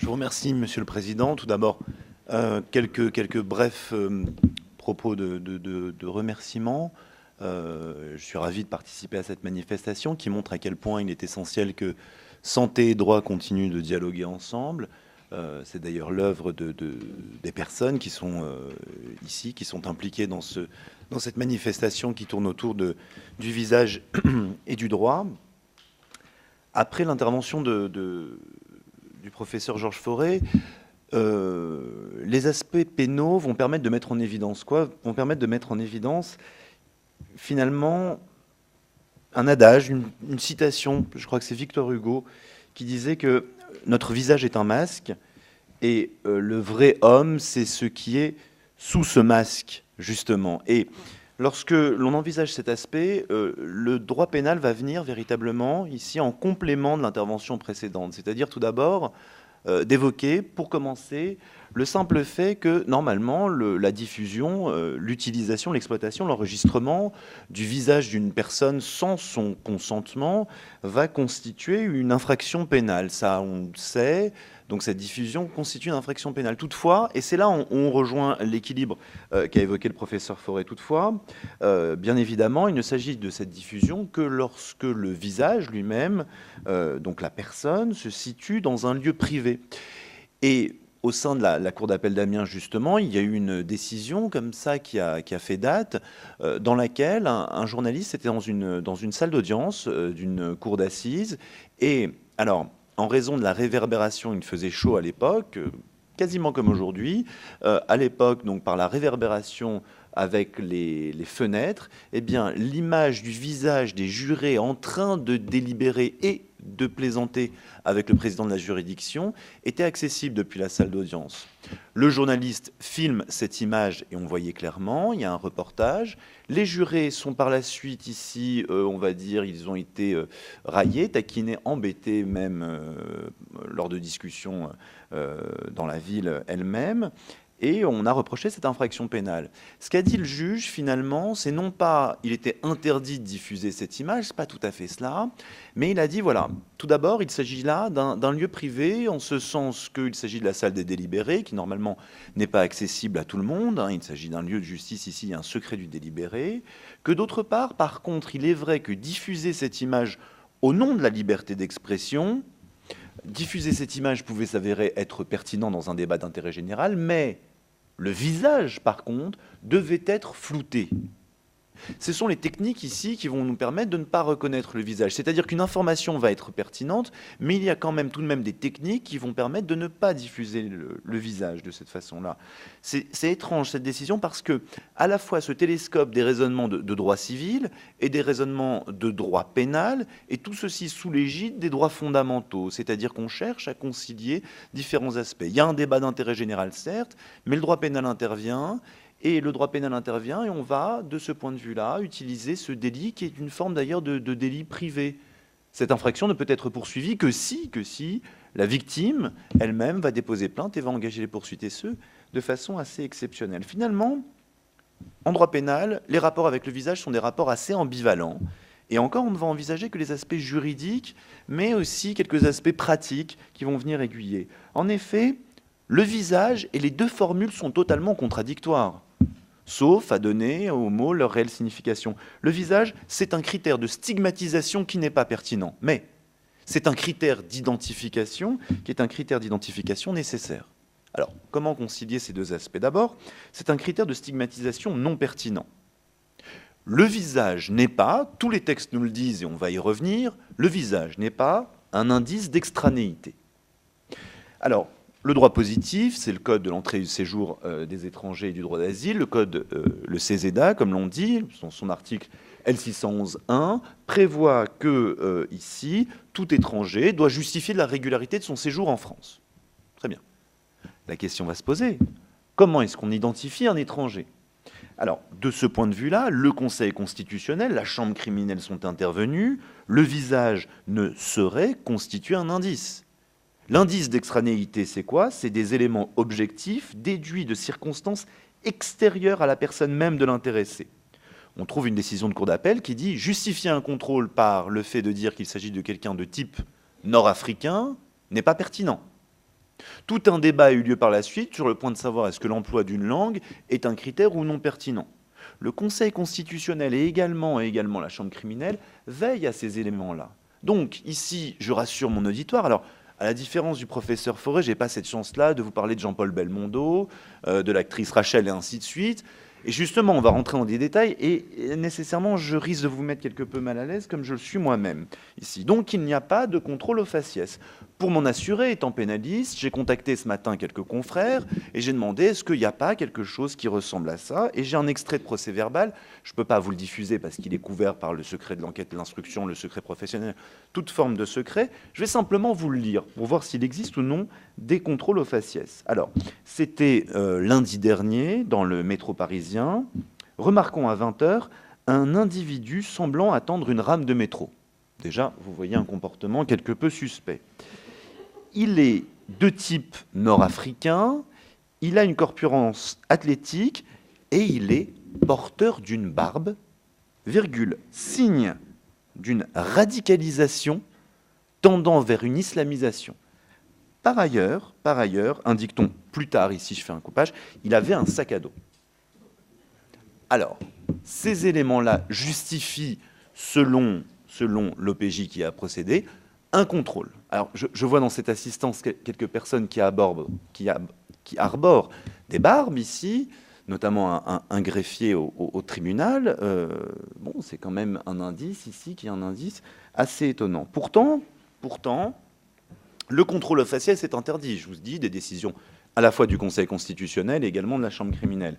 Je vous remercie, Monsieur le Président. Tout d'abord, quelques brefs propos de remerciements. Je suis ravi de participer à cette manifestation qui montre à quel point il est essentiel que santé et droit continuent de dialoguer ensemble. C'est d'ailleurs l'œuvre des personnes qui sont ici, qui sont impliquées dans cette manifestation qui tourne autour du visage et du droit. Après l'intervention du professeur Georges Forêt, les aspects pénaux vont permettre de mettre en évidence quoi? Vont permettre de mettre en évidence finalement un adage, une citation, je crois que c'est Victor Hugo, qui disait que notre visage est un masque et le vrai homme, c'est ce qui est sous ce masque, justement. Et lorsque l'on envisage cet aspect, le droit pénal va venir véritablement ici en complément de l'intervention précédente, c'est-à-dire tout d'abord d'évoquer, pour commencer, le simple fait que, normalement, la diffusion, l'utilisation, l'exploitation, l'enregistrement du visage d'une personne sans son consentement va constituer une infraction pénale. Ça, on le sait. Donc cette diffusion constitue une infraction pénale. Toutefois, et c'est là où on rejoint l'équilibre qu'a évoqué le professeur Forêt, toutefois, bien évidemment, il ne s'agit de cette diffusion que lorsque le visage lui-même, donc la personne, se situe dans un lieu privé. Et au sein de la Cour d'appel d'Amiens, justement, il y a eu une décision comme ça qui a fait date, dans laquelle un journaliste était dans une salle d'audience d'une cour d'assises. Et alors, en raison de la réverbération, il faisait chaud à l'époque, quasiment comme aujourd'hui. À l'époque, donc par la réverbération avec les fenêtres, eh bien, l'image du visage des jurés en train de délibérer et de plaisanter avec le président de la juridiction était accessible depuis la salle d'audience. Le journaliste filme cette image et on voyait clairement, il y a un reportage. Les jurés sont par la suite ici, on va dire, ils ont été raillés, taquinés, embêtés même lors de discussions dans la ville elle-même. Et on a reproché cette infraction pénale. Ce qu'a dit le juge, finalement, c'est non pas il était interdit de diffuser cette image, c'est pas tout à fait cela, mais il a dit, voilà, tout d'abord, il s'agit là d'un lieu privé, en ce sens qu'il s'agit de la salle des délibérés, qui normalement n'est pas accessible à tout le monde, hein, il s'agit d'un lieu de justice, ici, il y a un secret du délibéré, que d'autre part, par contre, il est vrai que diffuser cette image au nom de la liberté d'expression, diffuser cette image pouvait s'avérer être pertinent dans un débat d'intérêt général, mais le visage, par contre, devait être flouté. Ce sont les techniques ici qui vont nous permettre de ne pas reconnaître le visage. C'est-à-dire qu'une information va être pertinente, mais il y a quand même tout de même des techniques qui vont permettre de ne pas diffuser le visage de cette façon-là. C'est étrange cette décision parce que à la fois ce télescope des raisonnements de droit civil et des raisonnements de droit pénal, et tout ceci sous l'égide des droits fondamentaux. C'est-à-dire qu'on cherche à concilier différents aspects. Il y a un débat d'intérêt général, certes, mais le droit pénal intervient. Et le droit pénal intervient et on va, de ce point de vue-là, utiliser ce délit qui est une forme d'ailleurs de délit privé. Cette infraction ne peut être poursuivie que si la victime elle-même va déposer plainte et va engager les poursuites, et ce, de façon assez exceptionnelle. Finalement, en droit pénal, les rapports avec le visage sont des rapports assez ambivalents. Et encore, on ne va envisager que les aspects juridiques, mais aussi quelques aspects pratiques qui vont venir aiguiller. En effet, le visage et les deux formules sont totalement contradictoires, sauf à donner aux mots leur réelle signification. Le visage, c'est un critère de stigmatisation qui n'est pas pertinent, mais c'est un critère d'identification qui est un critère d'identification nécessaire. Alors, comment concilier ces deux aspects? D'abord, c'est un critère de stigmatisation non pertinent. Le visage n'est pas, tous les textes nous le disent et on va y revenir, le visage n'est pas un indice d'extranéité. Alors, le droit positif, c'est le code de l'entrée et du séjour des étrangers et du droit d'asile. Le code, le CESEDA, comme l'on dit, son article L611.1, prévoit que, ici, tout étranger doit justifier de la régularité de son séjour en France. Très bien. La question va se poser. Comment est-ce qu'on identifie un étranger? Alors, de ce point de vue-là, le Conseil constitutionnel, la Chambre criminelle sont intervenus. Le visage ne saurait constituer un indice. L'indice d'extranéité, c'est quoi? C'est des éléments objectifs déduits de circonstances extérieures à la personne même de l'intéressé. On trouve une décision de cour d'appel qui dit justifier un contrôle par le fait de dire qu'il s'agit de quelqu'un de type nord-africain n'est pas pertinent. Tout un débat a eu lieu par la suite sur le point de savoir est-ce que l'emploi d'une langue est un critère ou non pertinent. Le Conseil constitutionnel et également la Chambre criminelle veillent à ces éléments-là. Donc ici, je rassure mon auditoire. Alors, à la différence du professeur Fauré, je n'ai pas cette chance-là de vous parler de Jean-Paul Belmondo, de l'actrice Rachel et ainsi de suite. Et justement, on va rentrer dans des détails et nécessairement, je risque de vous mettre quelque peu mal à l'aise comme je le suis moi-même ici. Donc, il n'y a pas de contrôle au faciès. Pour m'en assurer, étant pénaliste, j'ai contacté ce matin quelques confrères et j'ai demandé est-ce qu'il n'y a pas quelque chose qui ressemble à ça. Et j'ai un extrait de procès verbal. Je ne peux pas vous le diffuser parce qu'il est couvert par le secret de l'enquête, l'instruction, le secret professionnel, toute forme de secret. Je vais simplement vous le lire pour voir s'il existe ou non des contrôles au faciès. Alors, c'était lundi dernier dans le métro parisien. Remarquons à 20 h un individu semblant attendre une rame de métro. Déjà, vous voyez un comportement quelque peu suspect. Il est de type nord-africain, il a une corpulence athlétique et il est porteur d'une barbe, virgule, signe d'une radicalisation tendant vers une islamisation. Par ailleurs, indique-t-on plus tard, ici je fais un coupage, il avait un sac à dos. Alors, ces éléments-là justifient, selon l'OPJ qui a procédé, un contrôle. Alors, je vois dans cette assistance quelques personnes qui arborent des barbes ici, notamment un greffier au tribunal. Bon, c'est quand même un indice ici qui est un indice assez étonnant. Pourtant, le contrôle au faciès est interdit. Je vous dis, des décisions à la fois du Conseil constitutionnel et également de la Chambre criminelle.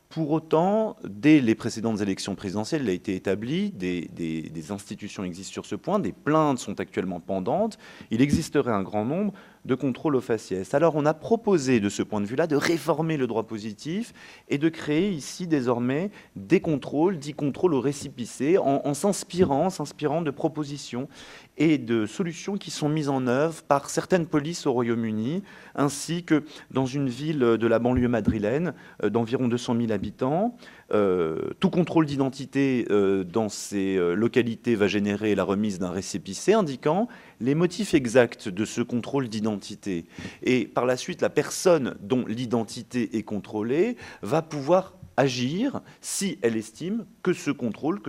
Pour autant, dès les précédentes élections présidentielles, il a été établi, des institutions existent sur ce point, des plaintes sont actuellement pendantes, il existerait un grand nombre de contrôles au faciès. Alors on a proposé de ce point de vue-là de réformer le droit positif et de créer ici désormais des contrôles, dits contrôles au récépissé, en s'inspirant de propositions et de solutions qui sont mises en œuvre par certaines polices au Royaume-Uni, ainsi que dans une ville de la banlieue madrilène d'environ 200 000 habitants. Tout contrôle d'identité dans ces localités va générer la remise d'un récépissé indiquant les motifs exacts de ce contrôle d'identité. Et par la suite, la personne dont l'identité est contrôlée va pouvoir agir si elle estime que ce contrôle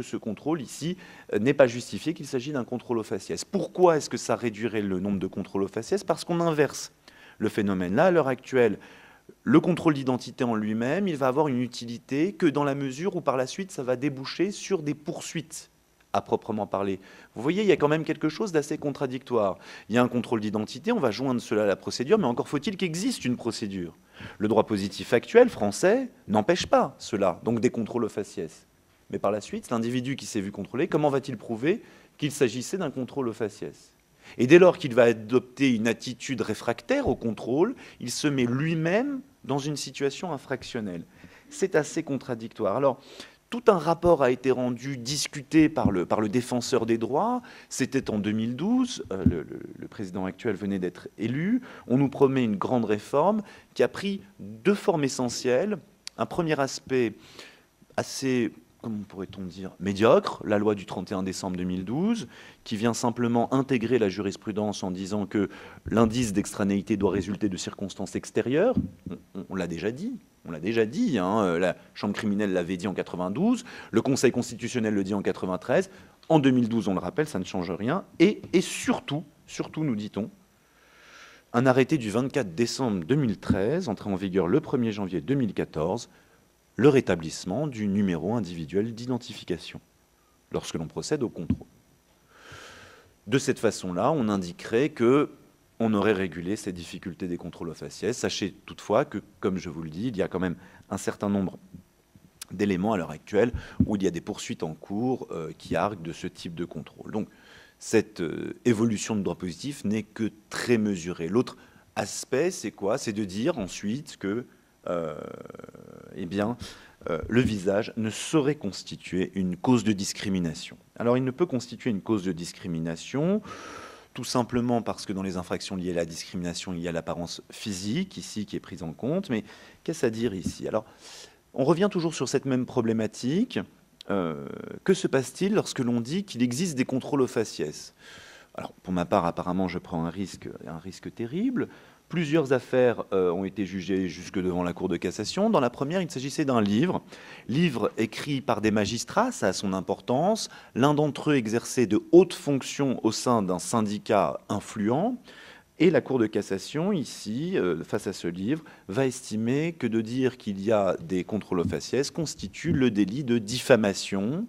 ici n'est pas justifié, qu'il s'agit d'un contrôle au faciès. Pourquoi est-ce que ça réduirait le nombre de contrôles au faciès? Parce qu'on inverse le phénomène. Là, à l'heure actuelle, le contrôle d'identité en lui-même, il va avoir une utilité que dans la mesure où par la suite, ça va déboucher sur des poursuites à proprement parler. Vous voyez, il y a quand même quelque chose d'assez contradictoire. Il y a un contrôle d'identité, on va joindre cela à la procédure, mais encore faut-il qu'existe une procédure. Le droit positif actuel français n'empêche pas cela, donc des contrôles au faciès. Mais par la suite, l'individu qui s'est vu contrôler, comment va-t-il prouver qu'il s'agissait d'un contrôle au faciès? Et dès lors qu'il va adopter une attitude réfractaire au contrôle, il se met lui-même dans une situation infractionnelle. C'est assez contradictoire. Alors, tout un rapport a été rendu, discuté par le défenseur des droits. C'était en 2012. Le président actuel venait d'être élu. On nous promet une grande réforme qui a pris deux formes essentielles. Un premier aspect assez, comment pourrait-on dire, médiocre, la loi du 31 décembre 2012, qui vient simplement intégrer la jurisprudence en disant que l'indice d'extranéité doit résulter de circonstances extérieures. On l'a déjà dit. On l'a déjà dit, hein, la Chambre criminelle l'avait dit en 92, le Conseil constitutionnel le dit en 93, en 2012, on le rappelle, ça ne change rien, et surtout, nous dit-on, un arrêté du 24 décembre 2013, entré en vigueur le 1er janvier 2014, le rétablissement du numéro individuel d'identification, lorsque l'on procède au contrôle. De cette façon-là, on indiquerait que on aurait régulé ces difficultés des contrôles au faciès. Sachez toutefois que, comme je vous le dis, il y a quand même un certain nombre d'éléments à l'heure actuelle où il y a des poursuites en cours qui arguent de ce type de contrôle. Donc, cette évolution de droit positif n'est que très mesurée. L'autre aspect, c'est quoi? C'est de dire ensuite que le visage ne saurait constituer une cause de discrimination. Alors, il ne peut constituer une cause de discrimination tout simplement parce que dans les infractions liées à la discrimination, il y a l'apparence physique, ici, qui est prise en compte. Mais qu'est-ce à dire ici? Alors, on revient toujours sur cette même problématique. Que se passe-t-il lorsque l'on dit qu'il existe des contrôles au faciès? Alors, pour ma part, apparemment, je prends un risque terrible. Plusieurs affaires ont été jugées jusque devant la Cour de cassation. Dans la première, il s'agissait d'un livre écrit par des magistrats, ça a son importance. L'un d'entre eux exerçait de hautes fonctions au sein d'un syndicat influent. Et la Cour de cassation, ici, face à ce livre, va estimer que de dire qu'il y a des contrôles aux faciès constitue le délit de diffamation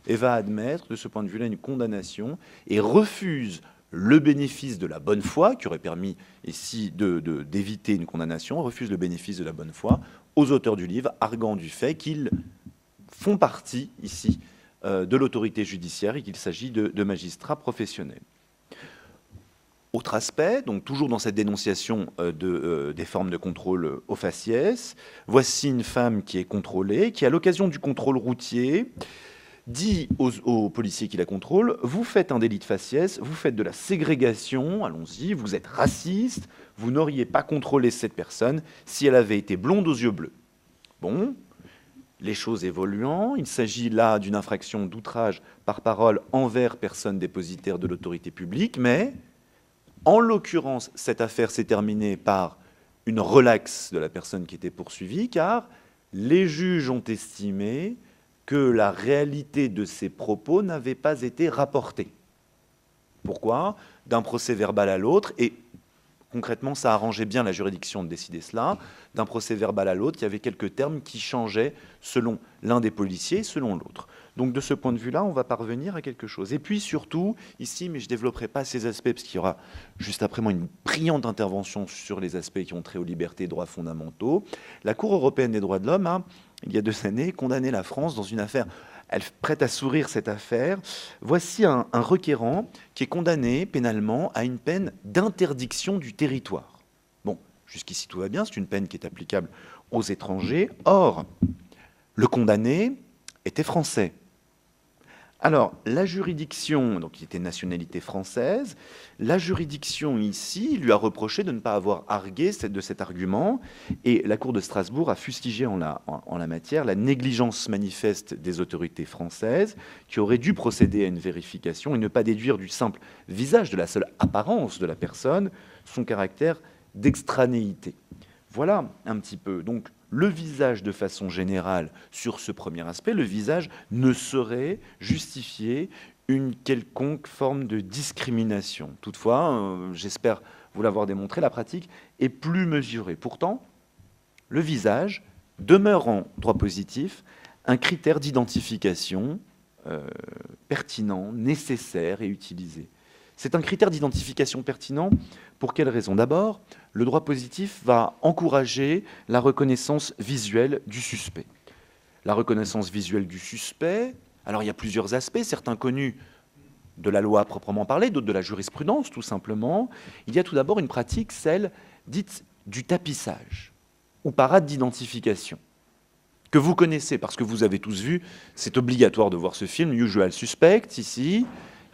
et va admettre, de ce point de vue-là, une condamnation et refuse le bénéfice de la bonne foi, qui aurait permis ici d'éviter une condamnation, refuse le bénéfice de la bonne foi aux auteurs du livre, arguant du fait qu'ils font partie ici de l'autorité judiciaire et qu'il s'agit de magistrats professionnels. Autre aspect, donc toujours dans cette dénonciation des formes de contrôle au faciès, voici une femme qui est contrôlée, qui à l'occasion du contrôle routier dit aux policiers qui la contrôlent, vous faites un délit de faciès, vous faites de la ségrégation, allons-y, vous êtes raciste, vous n'auriez pas contrôlé cette personne si elle avait été blonde aux yeux bleus. Bon, les choses évoluant, il s'agit là d'une infraction d'outrage par parole envers personne dépositaire de l'autorité publique, mais en l'occurrence, cette affaire s'est terminée par une relaxe de la personne qui était poursuivie, car les juges ont estimé que la réalité de ces propos n'avait pas été rapportée. Pourquoi? D'un procès verbal à l'autre, et concrètement, ça arrangeait bien la juridiction de décider cela, d'un procès verbal à l'autre, il y avait quelques termes qui changeaient selon l'un des policiers et selon l'autre. Donc de ce point de vue-là, on va parvenir à quelque chose. Et puis surtout, ici, mais je ne développerai pas ces aspects, parce qu'il y aura juste après moi une brillante intervention sur les aspects qui ont trait aux libertés et droits fondamentaux, la Cour européenne des droits de l'homme a, il y a 2 années, condamné la France dans une affaire. Elle prête à sourire cette affaire. Voici un requérant qui est condamné pénalement à une peine d'interdiction du territoire. Bon, jusqu'ici tout va bien, c'est une peine qui est applicable aux étrangers. Or, le condamné était français. Alors, la juridiction, donc il était nationalité française, la juridiction ici lui a reproché de ne pas avoir argué de cet argument, et la Cour de Strasbourg a fustigé en la matière la négligence manifeste des autorités françaises qui auraient dû procéder à une vérification et ne pas déduire du simple visage, de la seule apparence de la personne, son caractère d'extranéité. Voilà un petit peu. Donc, le visage, de façon générale, sur ce premier aspect, le visage ne saurait justifier une quelconque forme de discrimination. Toutefois, j'espère vous l'avoir démontré, la pratique est plus mesurée. Pourtant, le visage demeure en droit positif un critère d'identification pertinent, nécessaire et utilisé. C'est un critère d'identification pertinent pour quelle raison? D'abord, le droit positif va encourager la reconnaissance visuelle du suspect. La reconnaissance visuelle du suspect, alors il y a plusieurs aspects, certains connus de la loi proprement parlée, d'autres de la jurisprudence tout simplement. Il y a tout d'abord une pratique, celle dite du tapissage, ou parade d'identification, que vous connaissez parce que vous avez tous vu, c'est obligatoire de voir ce film, Usual Suspect, ici.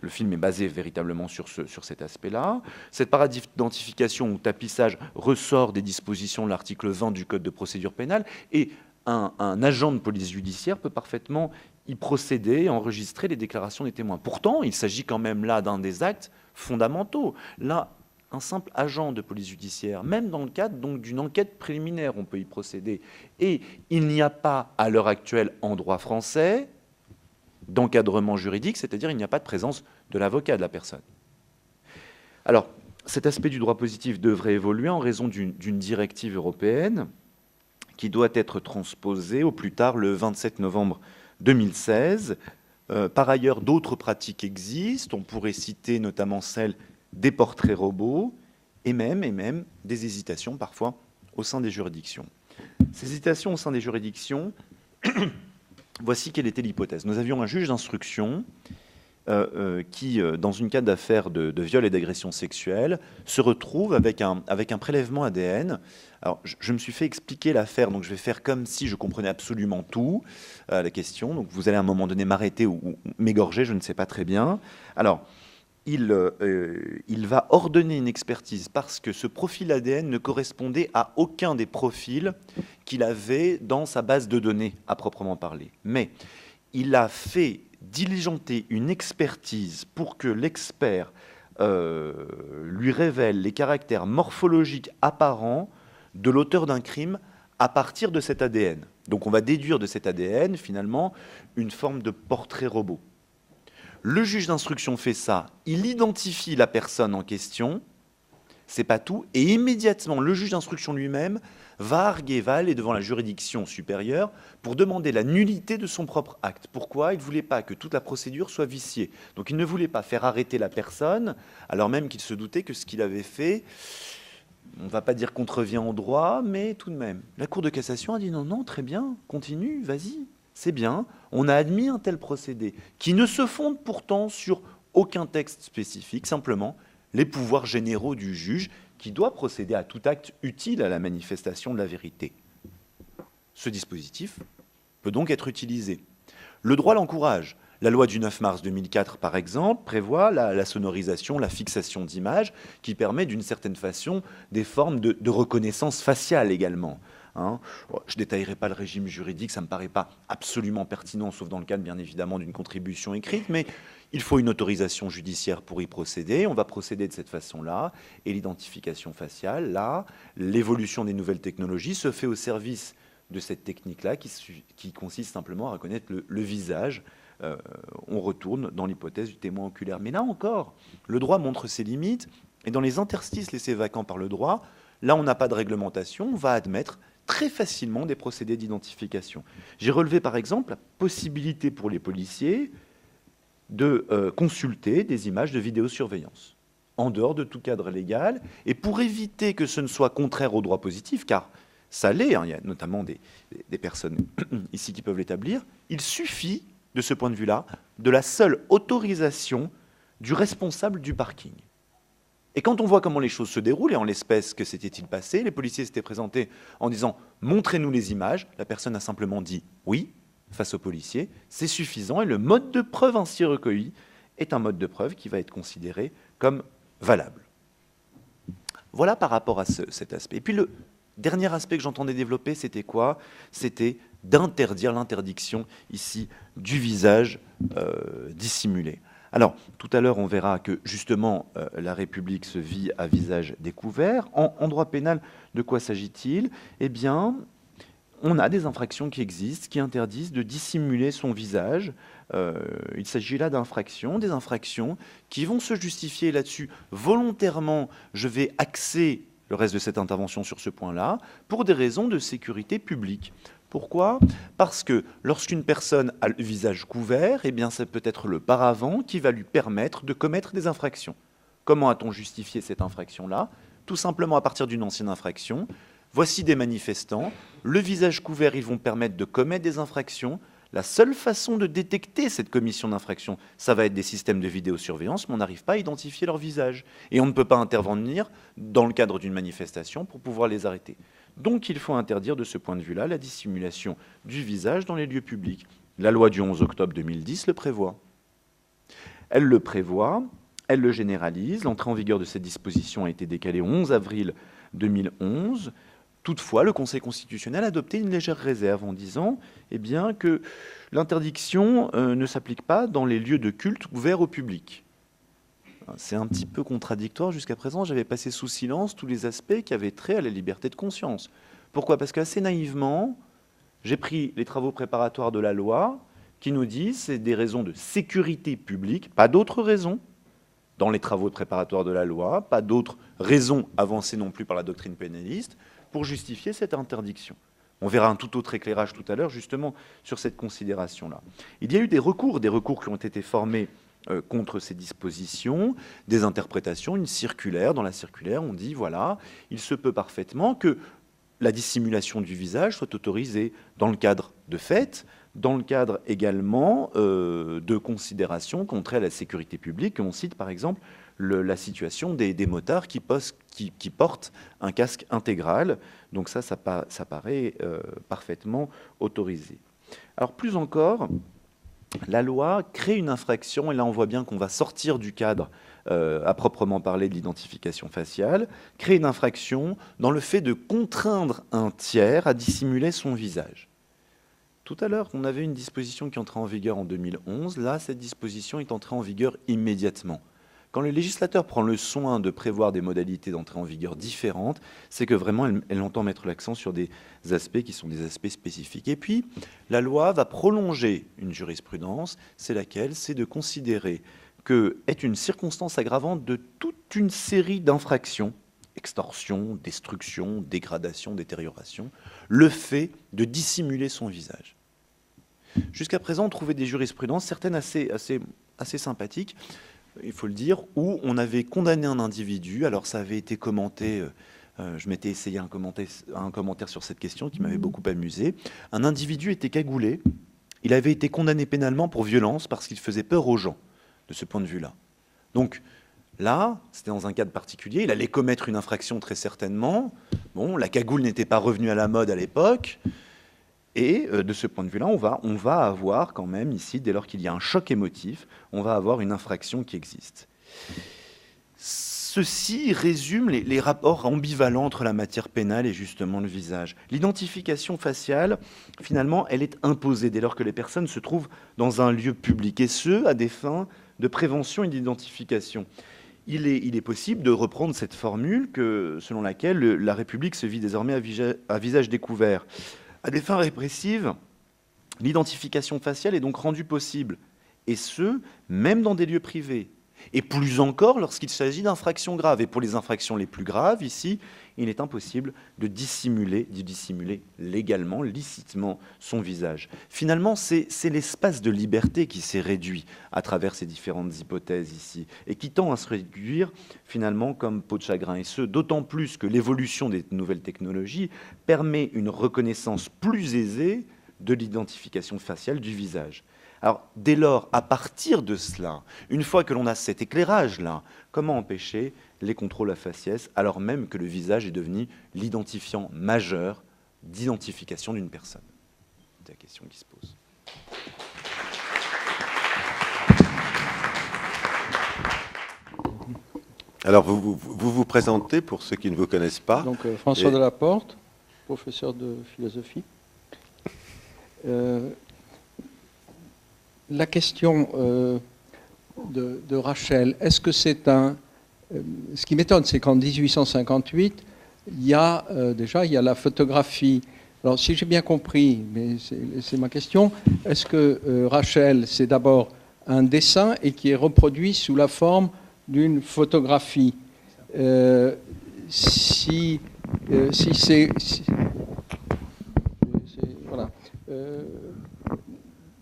Le film est basé véritablement sur cet aspect-là. Cette parade d'identification ou tapissage ressort des dispositions de l'article 20 du Code de procédure pénale et un agent de police judiciaire peut parfaitement y procéder et enregistrer les déclarations des témoins. Pourtant, il s'agit quand même là d'un des actes fondamentaux. Là, un simple agent de police judiciaire, même dans le cadre donc d'une enquête préliminaire, on peut y procéder. Et il n'y a pas, à l'heure actuelle, en droit français, d'encadrement juridique, c'est-à-dire il n'y a pas de présence de l'avocat de la personne. Alors, cet aspect du droit positif devrait évoluer en raison d'une directive européenne qui doit être transposée au plus tard le 27 novembre 2016. Par ailleurs, d'autres pratiques existent. On pourrait citer notamment celle des portraits robots et même des hésitations parfois au sein des juridictions. Ces hésitations au sein des juridictions, voici quelle était l'hypothèse. Nous avions un juge d'instruction qui, dans une cas d'affaire de viol et d'agression sexuelle, se retrouve avec un prélèvement ADN. Alors, je me suis fait expliquer l'affaire, donc je vais faire comme si je comprenais absolument tout la question. Donc, vous allez à un moment donné m'arrêter ou m'égorger, je ne sais pas très bien. Alors, il va ordonner une expertise parce que ce profil ADN ne correspondait à aucun des profils qu'il avait dans sa base de données, à proprement parler. Mais il a fait diligenter une expertise pour que l'expert lui révèle les caractères morphologiques apparents de l'auteur d'un crime à partir de cet ADN. Donc on va déduire de cet ADN, finalement, une forme de portrait robot. Le juge d'instruction fait ça, il identifie la personne en question, c'est pas tout, et immédiatement, le juge d'instruction lui-même va arguer, va aller devant la juridiction supérieure pour demander la nullité de son propre acte. Pourquoi? Il ne voulait pas que toute la procédure soit viciée. Donc il ne voulait pas faire arrêter la personne, alors même qu'il se doutait que ce qu'il avait fait, on ne va pas dire contrevient au droit, mais tout de même. La Cour de cassation a dit non, non, très bien, continue, vas-y, c'est bien. On a admis un tel procédé, qui ne se fonde pourtant sur aucun texte spécifique, simplement les pouvoirs généraux du juge, qui doit procéder à tout acte utile à la manifestation de la vérité. Ce dispositif peut donc être utilisé. Le droit l'encourage. La loi du 9 mars 2004, par exemple, prévoit la sonorisation, la fixation d'images, qui permet d'une certaine façon des formes de reconnaissance faciale également. Hein. Je ne détaillerai pas le régime juridique, ça ne me paraît pas absolument pertinent, sauf dans le cadre, bien évidemment, d'une contribution écrite, mais il faut une autorisation judiciaire pour y procéder. On va procéder de cette façon-là, et l'identification faciale, là, l'évolution des nouvelles technologies se fait au service de cette technique-là, qui consiste simplement à reconnaître le visage. On retourne dans l'hypothèse du témoin oculaire. Mais là encore, le droit montre ses limites, et dans les interstices laissés vacants par le droit, là on n'a pas de réglementation, on va admettre très facilement des procédés d'identification. J'ai relevé par exemple la possibilité pour les policiers de consulter des images de vidéosurveillance, en dehors de tout cadre légal, et pour éviter que ce ne soit contraire au droit positif, car ça l'est, hein, il y a notamment des personnes ici qui peuvent l'établir, il suffit de ce point de vue-là, de la seule autorisation du responsable du parking. Et quand on voit comment les choses se déroulent, et en l'espèce, que s'était-il passé? Les policiers s'étaient présentés en disant « montrez-nous les images ». La personne a simplement dit « oui » face aux policiers. C'est suffisant, et le mode de preuve ainsi recueilli est un mode de preuve qui va être considéré comme valable. Voilà par rapport à cet aspect. Et puis le dernier aspect que j'entendais développer, c'était quoi? C'était d'interdire l'interdiction ici du visage dissimulé. Alors, tout à l'heure, on verra que justement, la République se vit à visage découvert. En droit pénal, de quoi s'agit-il? Eh bien, on a des infractions qui existent, qui interdisent de dissimuler son visage. Il s'agit là d'infractions, des infractions qui vont se justifier là-dessus volontairement. Je vais axer le reste de cette intervention sur ce point-là, pour des raisons de sécurité publique. Pourquoi? Parce que lorsqu'une personne a le visage couvert, eh bien, c'est peut-être le paravent qui va lui permettre de commettre des infractions. Comment a-t-on justifié cette infraction-là? Tout simplement à partir d'une ancienne infraction. Voici des manifestants. Le visage couvert, ils vont permettre de commettre des infractions. La seule façon de détecter cette commission d'infraction, ça va être des systèmes de vidéosurveillance, mais on n'arrive pas à identifier leur visage. Et on ne peut pas intervenir dans le cadre d'une manifestation pour pouvoir les arrêter. Donc il faut interdire de ce point de vue-là la dissimulation du visage dans les lieux publics. La loi du 11 octobre 2010 le prévoit. Elle le prévoit, elle le généralise. L'entrée en vigueur de cette disposition a été décalée au 11 avril 2011. Toutefois, le Conseil constitutionnel a adopté une légère réserve en disant eh bien, que l'interdiction ne s'applique pas dans les lieux de culte ouverts au public. C'est un petit peu contradictoire. Jusqu'à présent, j'avais passé sous silence tous les aspects qui avaient trait à la liberté de conscience. Pourquoi? Parce qu'assez naïvement, j'ai pris les travaux préparatoires de la loi qui nous disent que c'est des raisons de sécurité publique, pas d'autres raisons dans les travaux préparatoires de la loi, pas d'autres raisons avancées non plus par la doctrine pénaliste, pour justifier cette interdiction. On verra un tout autre éclairage tout à l'heure, justement, sur cette considération-là. Il y a eu des recours qui ont été formés contre ces dispositions, des interprétations, une circulaire. Dans la circulaire, on dit, voilà, il se peut parfaitement que la dissimulation du visage soit autorisée dans le cadre de fêtes, dans le cadre également de considérations contraires à la sécurité publique. On cite, par exemple, la situation des motards qui portent un casque intégral. Donc ça paraît parfaitement autorisé. Alors plus encore, la loi crée une infraction, et là on voit bien qu'on va sortir du cadre à proprement parler de l'identification faciale, crée une infraction dans le fait de contraindre un tiers à dissimuler son visage. Tout à l'heure, on avait une disposition qui entrait en vigueur en 2011. Là, cette disposition est entrée en vigueur immédiatement. Quand le législateur prend le soin de prévoir des modalités d'entrée en vigueur différentes, c'est que vraiment elle entend mettre l'accent sur des aspects qui sont des aspects spécifiques. Et puis, la loi va prolonger une jurisprudence, c'est laquelle? C'est de considérer que est une circonstance aggravante de toute une série d'infractions, extorsion, destruction, dégradation, détérioration, le fait de dissimuler son visage. Jusqu'à présent, on trouvait des jurisprudences, certaines assez sympathiques, il faut le dire, où on avait condamné un individu, alors ça avait été commenté, je m'étais essayé un commentaire sur cette question qui m'avait beaucoup amusé. Un individu était cagoulé, il avait été condamné pénalement pour violence parce qu'il faisait peur aux gens, de ce point de vue-là. Donc là, c'était dans un cadre particulier, il allait commettre une infraction très certainement, bon, la cagoule n'était pas revenue à la mode à l'époque, et de ce point de vue-là, on va avoir quand même ici, dès lors qu'il y a un choc émotif, on va avoir une infraction qui existe. Ceci résume les rapports ambivalents entre la matière pénale et justement le visage. L'identification faciale, finalement, elle est imposée dès lors que les personnes se trouvent dans un lieu public, et ce, à des fins de prévention et d'identification. Il est possible de reprendre cette formule selon laquelle la République se vit désormais à visage découvert. À des fins répressives, l'identification faciale est donc rendue possible, et ce, même dans des lieux privés. Et plus encore lorsqu'il s'agit d'infractions graves. Et pour les infractions les plus graves, ici, il est impossible de dissimuler légalement, licitement, son visage. Finalement, c'est l'espace de liberté qui s'est réduit à travers ces différentes hypothèses ici, et qui tend à se réduire finalement comme peau de chagrin. Et ce, d'autant plus que l'évolution des nouvelles technologies permet une reconnaissance plus aisée de l'identification faciale du visage. Alors, dès lors, à partir de cela, une fois que l'on a cet éclairage-là, comment empêcher les contrôles à faciès, alors même que le visage est devenu l'identifiant majeur d'identification d'une personne? C'est la question qui se pose. Alors, vous présentez, pour ceux qui ne vous connaissent pas. Donc, François Delaporte, professeur de philosophie. La question de Rachel, est-ce que c'est un... ce qui m'étonne, c'est qu'en 1858, il y a la photographie. Alors, si j'ai bien compris, mais c'est ma question, est-ce que Rachel, c'est d'abord un dessin et qui est reproduit sous la forme d'une photographie? Si c'est... voilà.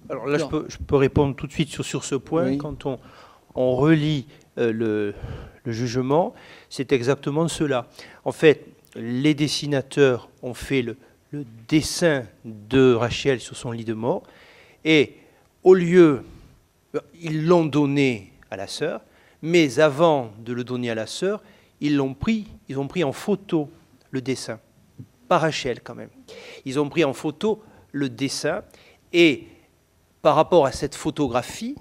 Alors là, je peux répondre tout de suite sur ce point. Oui. Quand on relit le jugement, c'est exactement cela. En fait, les dessinateurs ont fait le dessin de Rachel sur son lit de mort, et au lieu, ils l'ont donné à la sœur, mais avant de le donner à la sœur, ils ont pris en photo le dessin, pas Rachel quand même. Ils ont pris en photo le dessin, et par rapport à cette photographie,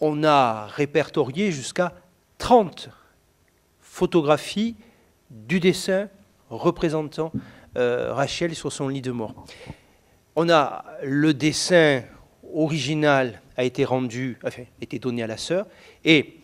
on a répertorié jusqu'à 30 photographies du dessin représentant Rachel sur son lit de mort. On a le dessin original a été donné à la sœur, et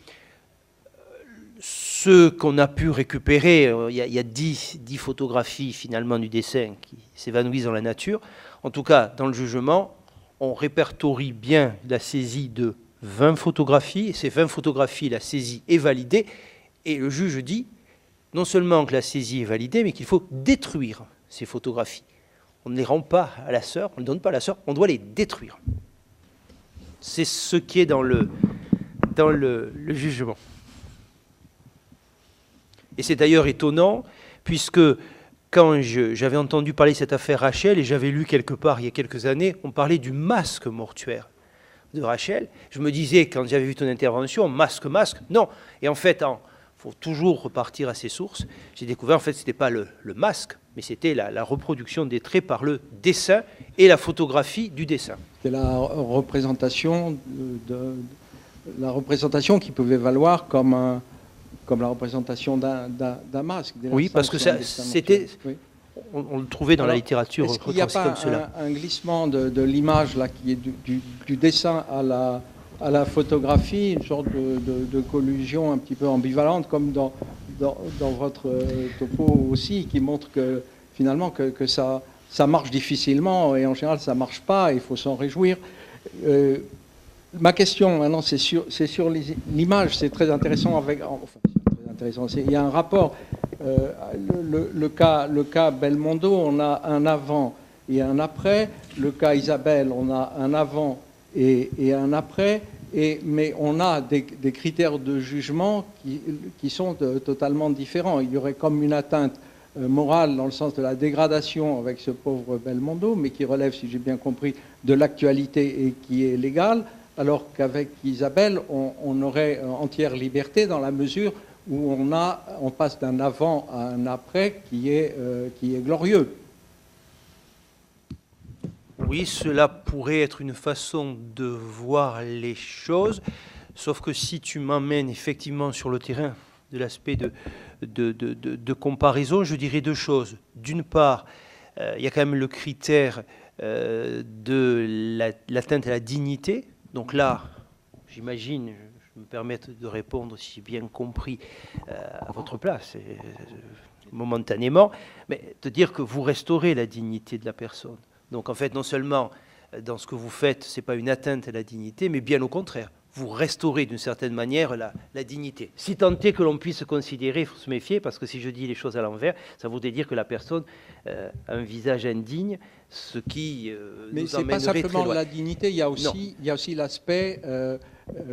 ce qu'on a pu récupérer, il y a 10 photographies finalement du dessin qui s'évanouissent dans la nature. En tout cas, dans le jugement, on répertorie bien la saisie de 20 photographies, et ces 20 photographies, la saisie est validée, et le juge dit non seulement que la saisie est validée, mais qu'il faut détruire ces photographies. On ne les rend pas à la sœur, on ne les donne pas à la sœur, on doit les détruire. C'est ce qui est dans le jugement. Et c'est d'ailleurs étonnant, puisque quand j'avais entendu parler de cette affaire Rachel, et j'avais lu quelque part il y a quelques années, on parlait du masque mortuaire de Rachel. Je me disais, quand j'avais vu ton intervention, masque, non. Et en fait, il faut toujours repartir à ses sources. J'ai découvert, en fait, ce n'était pas le masque, mais c'était la reproduction des traits par le dessin et la photographie du dessin. C'est la représentation qui pouvait valoir comme la représentation d'un masque. Oui, parce que c'était... Oui. On le trouvait dans la littérature. Est-ce qu'il n'y a pas un glissement de l'image là, qui est du dessin à à la photographie, une sorte de collusion un petit peu ambivalente, comme dans votre topo aussi, qui montre que finalement que ça marche difficilement, et en général ça ne marche pas, il faut s'en réjouir. Ma question maintenant, c'est sur l'image, c'est très intéressant. Il y a un rapport, le cas Belmondo, on a un avant et un après. Le cas Isabelle, on a un avant et un après. Mais on a des critères de jugement qui sont totalement différents. Il y aurait comme une atteinte morale dans le sens de la dégradation avec ce pauvre Belmondo, mais qui relève, si j'ai bien compris, de l'actualité et qui est légale, alors qu'avec Isabelle, on aurait entière liberté dans la mesure où on passe d'un avant à un après qui est glorieux. Oui, cela pourrait être une façon de voir les choses, sauf que si tu m'emmènes effectivement sur le terrain de l'aspect de comparaison, je dirais deux choses. D'une part, il y a quand même le critère de l'atteinte à la dignité. Donc là, j'imagine, je me permets de répondre, si j'ai bien compris, à votre place, momentanément, mais de dire que vous restaurez la dignité de la personne. Donc en fait, non seulement dans ce que vous faites, ce n'est pas une atteinte à la dignité, mais bien au contraire, vous restaurez d'une certaine manière la dignité. Si tant est que l'on puisse considérer, il faut se méfier, parce que si je dis les choses à l'envers, ça voudrait dire que la personne a un visage indigne, ce qui mais ce n'est pas simplement la dignité, il y a aussi l'aspect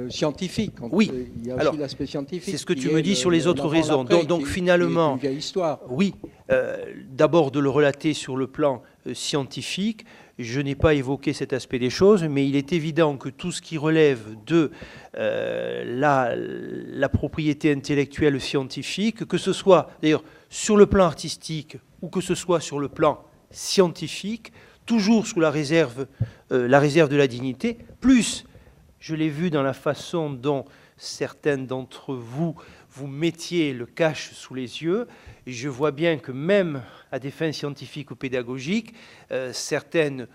scientifique. Oui, il y a aussi l'aspect scientifique. C'est ce que tu me dis sur les autres raisons. Donc finalement, une vieille histoire. Oui, d'abord de le relater sur le plan scientifique. Je n'ai pas évoqué cet aspect des choses, mais il est évident que tout ce qui relève de la propriété intellectuelle scientifique, que ce soit d'ailleurs sur le plan artistique ou que ce soit sur le plan scientifique, toujours sous la réserve de la dignité, plus, je l'ai vu dans la façon dont certains d'entre vous mettiez le cache sous les yeux, et je vois bien que même à des fins scientifiques ou pédagogiques, certaines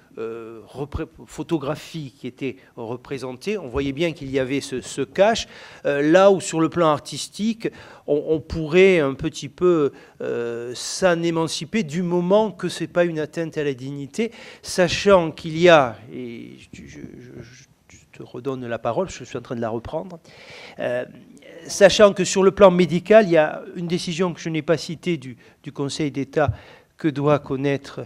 photographies qui étaient représentées, on voyait bien qu'il y avait ce cache, là où sur le plan artistique, on pourrait un petit peu s'en émanciper du moment que ce n'est pas une atteinte à la dignité, sachant qu'il y a, et je te redonne la parole, je suis en train de la reprendre, sachant que sur le plan médical, il y a une décision que je n'ai pas citée du Conseil d'État que doit connaître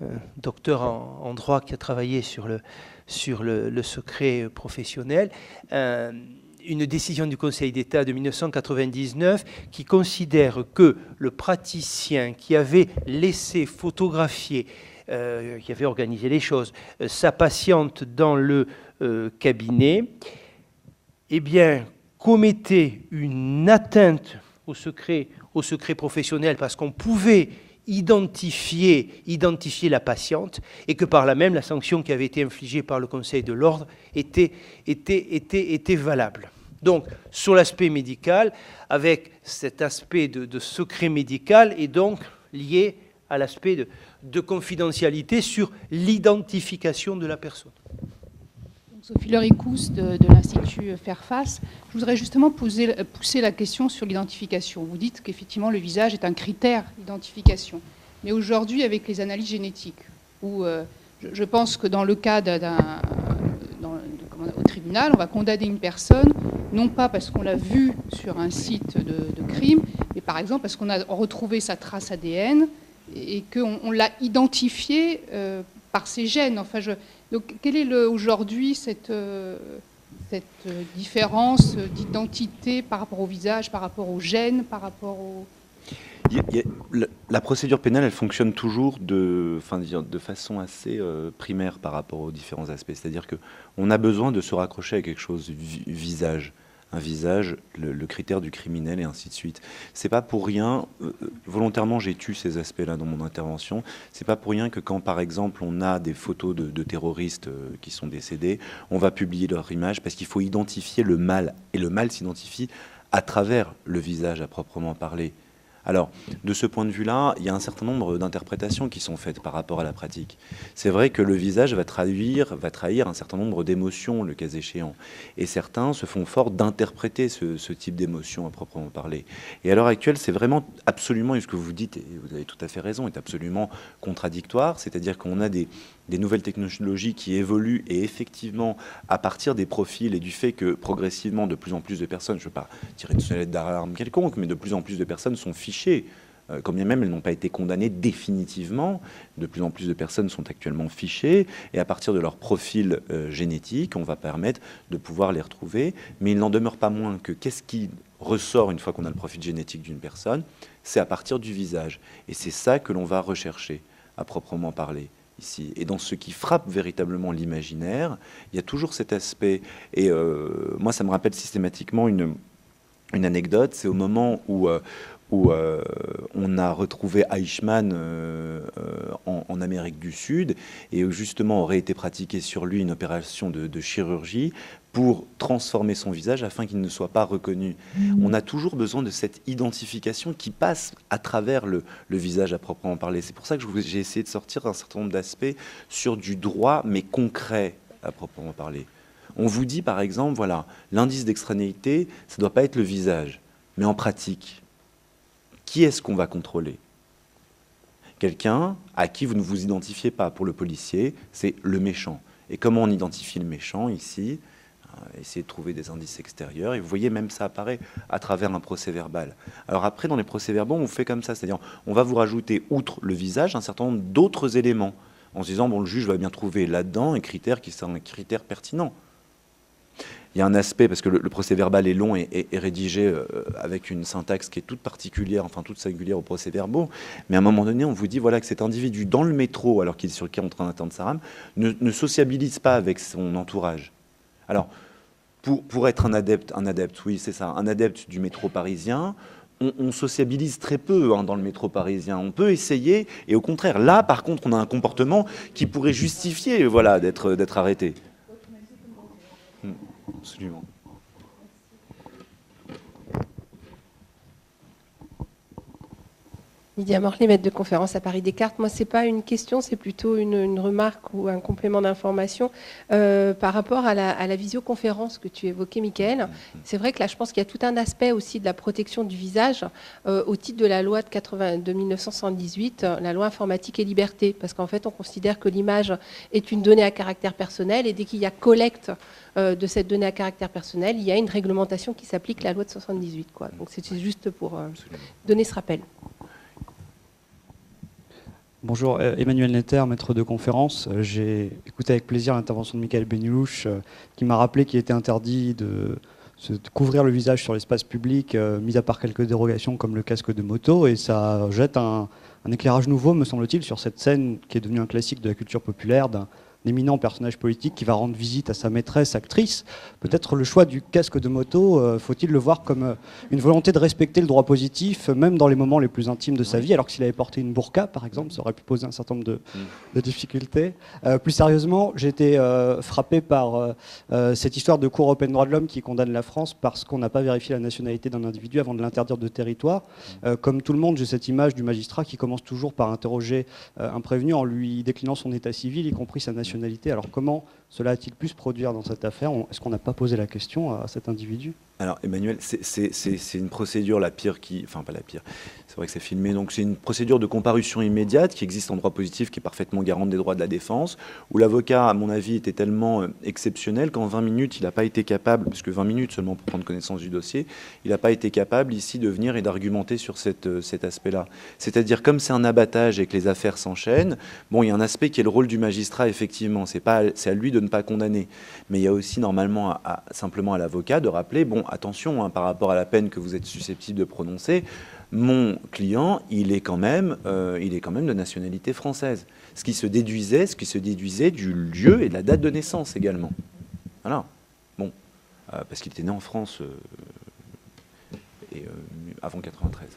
un docteur en droit qui a travaillé sur le secret professionnel, une décision du Conseil d'État de 1999 qui considère que le praticien qui avait laissé photographier, qui avait organisé les choses, sa patiente dans le cabinet, eh bien, commettait une atteinte au secret professionnel parce qu'on pouvait identifier la patiente et que par là même la sanction qui avait été infligée par le Conseil de l'ordre était valable. Donc sur l'aspect médical, avec cet aspect de secret médical et donc lié à l'aspect de confidentialité sur l'identification de la personne. Sophie Lericous de l'Institut Fairfax. Je voudrais justement pousser la question sur l'identification. Vous dites qu'effectivement le visage est un critère d'identification. Mais aujourd'hui, avec les analyses génétiques, où je pense que dans le cas au tribunal, on va condamner une personne, non pas parce qu'on l'a vue sur un site de crime, mais par exemple parce qu'on a retrouvé sa trace ADN et qu'on l'a identifiée par ses gènes. Enfin, donc, quelle est aujourd'hui cette différence d'identité par rapport au visage, par rapport aux gènes, par rapport au... La procédure pénale, elle fonctionne toujours de façon assez primaire par rapport aux différents aspects. C'est-à-dire qu'on a besoin de se raccrocher à quelque chose du visage. Un visage, le critère du criminel et ainsi de suite. C'est pas pour rien, volontairement j'ai tué ces aspects-là dans mon intervention, c'est pas pour rien que quand par exemple on a des photos de terroristes qui sont décédés, on va publier leur image parce qu'il faut identifier le mal, et le mal s'identifie à travers le visage à proprement parler. Alors, de ce point de vue-là, il y a un certain nombre d'interprétations qui sont faites par rapport à la pratique. C'est vrai que le visage va trahir un certain nombre d'émotions, le cas échéant. Et certains se font fort d'interpréter ce type d'émotions à proprement parler. Et à l'heure actuelle, c'est vraiment absolument, et ce que vous dites, et vous avez tout à fait raison, est absolument contradictoire. C'est-à-dire qu'on a des nouvelles technologies qui évoluent et effectivement, à partir des profils et du fait que progressivement, de plus en plus de personnes, je ne veux pas tirer une sonnette d'alarme quelconque, mais de plus en plus de personnes sont fichées, quand bien même elles n'ont pas été condamnées définitivement. De plus en plus de personnes sont actuellement fichées et à partir de leur profil génétique, on va permettre de pouvoir les retrouver. Mais il n'en demeure pas moins que qu'est-ce qui ressort une fois qu'on a le profil génétique d'une personne, c'est à partir du visage. Et c'est ça que l'on va rechercher, à proprement parler. Ici. Et dans ce qui frappe véritablement l'imaginaire, il y a toujours cet aspect. Et moi, ça me rappelle systématiquement une anecdote. C'est au moment où on a retrouvé Eichmann en Amérique du Sud et où justement aurait été pratiquée sur lui une opération de chirurgie pour transformer son visage afin qu'il ne soit pas reconnu. On a toujours besoin de cette identification qui passe à travers le visage à proprement parler. C'est pour ça que j'ai essayé de sortir un certain nombre d'aspects sur du droit, mais concret à proprement parler. On vous dit par exemple, voilà, l'indice d'extranéité, ça ne doit pas être le visage, mais en pratique, qui est-ce qu'on va contrôler? Quelqu'un à qui vous ne vous identifiez pas. Pour le policier, c'est le méchant. Et comment on identifie le méchant ici? Essayer de trouver des indices extérieurs. Et vous voyez, même ça apparaît à travers un procès-verbal. Alors après, dans les procès-verbaux, on fait comme ça. C'est-à-dire, on va vous rajouter, outre le visage, un certain nombre d'autres éléments. En se disant, bon, le juge va bien trouver là-dedans un critère qui sera un critère pertinent. Il y a un aspect, parce que le procès-verbal est long et rédigé avec une syntaxe qui est toute particulière, enfin toute singulière aux procès-verbaux, mais à un moment donné, on vous dit voilà, que cet individu dans le métro, alors qu'il est sur le quai en train d'attendre sa rame, ne sociabilise pas avec son entourage. Alors, pour être un adepte, oui, c'est ça, un adepte du métro parisien, on sociabilise très peu dans le métro parisien. On peut essayer, et au contraire, là, par contre, on a un comportement qui pourrait justifier voilà, d'être arrêté. Absolument. Lydia Morley, maître de conférence à Paris Descartes. Moi, ce n'est pas une question, c'est plutôt une remarque ou un complément d'information par rapport à la visioconférence que tu évoquais, Michael. C'est vrai que là, je pense qu'il y a tout un aspect aussi de la protection du visage au titre de la loi de 1978, la loi informatique et liberté, parce qu'en fait, on considère que l'image est une donnée à caractère personnel et dès qu'il y a collecte de cette donnée à caractère personnel, il y a une réglementation qui s'applique, la loi de 78. Quoi. Donc, c'est juste pour donner ce rappel. Bonjour, Emmanuel Netter, maître de conférence. J'ai écouté avec plaisir l'intervention de Michael Benyelouche qui m'a rappelé qu'il était interdit de couvrir le visage sur l'espace public, mis à part quelques dérogations comme le casque de moto, et ça jette un éclairage nouveau, me semble-t-il, sur cette scène qui est devenue un classique de la culture populaire, d'un éminent personnage politique qui va rendre visite à sa maîtresse actrice. Peut-être le choix du casque de moto, faut-il le voir comme une volonté de respecter le droit positif, même dans les moments les plus intimes de sa vie, alors que s'il avait porté une burqa, par exemple, ça aurait pu poser un certain nombre de difficultés. Plus sérieusement, j'ai été frappé par cette histoire de Cour européenne des droits de l'homme qui condamne la France parce qu'on n'a pas vérifié la nationalité d'un individu avant de l'interdire de territoire. Comme tout le monde, j'ai cette image du magistrat qui commence toujours par interroger un prévenu en lui déclinant son état civil, y compris sa nationalité. Alors comment cela a-t-il pu se produire dans cette affaire? Est-ce qu'on n'a pas posé la question à cet individu? Alors Emmanuel, c'est une procédure la pire qui... Enfin pas la pire, c'est vrai que c'est filmé. Donc c'est une procédure de comparution immédiate qui existe en droit positif, qui est parfaitement garante des droits de la défense, où l'avocat, à mon avis, était tellement exceptionnel qu'en 20 minutes, il n'a pas été capable, puisque 20 minutes seulement pour prendre connaissance du dossier, il n'a pas été capable ici de venir et d'argumenter sur cet aspect-là. C'est-à-dire comme c'est un abattage et que les affaires s'enchaînent, bon, il y a un aspect qui est le rôle du magistrat, effectivement, c'est à lui de ne pas condamner. Mais il y a aussi normalement simplement à l'avocat de rappeler, bon, attention, hein, par rapport à la peine que vous êtes susceptible de prononcer, mon client, il est quand même de nationalité française. Ce qui se déduisait du lieu et de la date de naissance également. Voilà. Bon, parce qu'il était né en France avant 93.